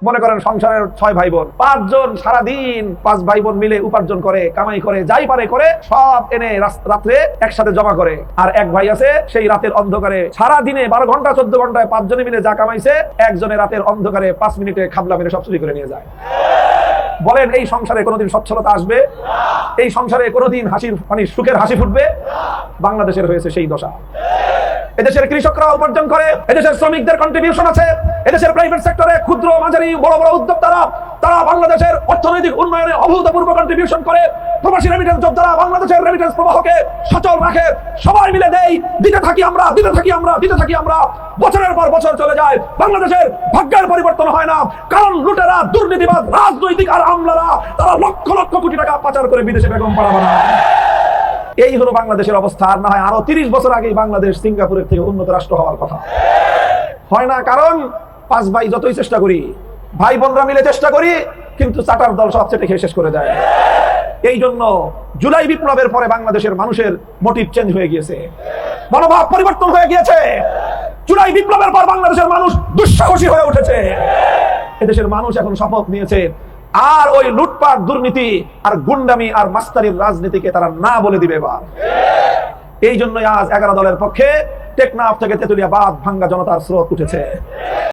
মনে করেন সংসারের 6 ভাই বোন, 5 জন সারাদিন 5 ভাই বোন মিলে উপার্জন করে, কামাই করে, যাই পারে করে সব এনে রাত্রে একসাথে জমা করে। আর এক ভাই আছে সেই রাতের অন্ধকারে সারা দিনে 12 ঘন্টা 14 ঘন্টায় 5 জনে মিলে যা কামাইছে একজনে রাতের অন্ধকারে 5 মিনিটে খাবলা মেরে সব চুরি করে নিয়ে যায়। বলেন এই সংসারে কোনোদিন সচ্ছলতা আসবে? এই সংসারে কোনোদিন সুখের হাসি ফুটবে? বাংলাদেশের হয়েছে সেই দশা। এদেশের কৃষকরা উপার্জন করে, এদেশের শ্রমিকদের কন্ট্রিবিউশন আছে, এদেশের প্রাইভেট সেক্টরে ক্ষুদ্র মাঝারি বড় বড় উদ্যোক্তারা তারা বাংলাদেশের অর্থনৈতিক উন্নয়নে অভূতপূর্ব কন্ট্রিবিউশন করে। প্রবাসী রেমিটেন্স যোদ্ধারা বাংলাদেশের রেমিটেন্স প্রবাহকে সচল রাখে। সবাই মিলে দেই, দিতে থাকি আমরা। বছরের পর বছর চলে যায়, বাংলাদেশের ভাগ্যের পরিবর্তন হয় না, কারণ লুটেরা, দুর্নীতিবাদ, রাজনৈতিক আর আমলারা তারা লক্ষ লক্ষ কোটি টাকা পাচার করে বিদেশে বেগম পাড়া বানায়। এই হলো বাংলাদেশের অবস্থা। আর না হয় আরো 30 বছর আগেই বাংলাদেশ সিঙ্গাপুরের থেকে উন্নত রাষ্ট্র হওয়ার কথা। হয় না, কারণ 5 ভাই যতই চেষ্টা করি, ভাই বোনরা মিলে চেষ্টা করি, কিন্তু চাটার দল সব চেটে খেয়ে শেষ করে দেয়। এই জন্য জুলাই বিপ্লবের পরে বাংলাদেশের মানুষের মোটিভ চেঞ্জ হয়ে গিয়েছে, মনোভাব পরিবর্তন হয়ে গিয়েছে। জুলাই বিপ্লবের পর বাংলাদেশের মানুষ দুঃসাহসী হয়ে উঠেছে। এদেশের মানুষ এখন শপথ নিয়েছে আর ওই লুটপাট, দুর্নীতি আর গুন্ডামি আর মাস্তারির রাজনীতিকে তারা না বলে দিবে। এবার এই জন্যই আজ 11 দলের পক্ষে টেকনাফ থেকে তেতুলিয়া বাঁধ ভাঙ্গা জনতার স্রোত উঠেছে।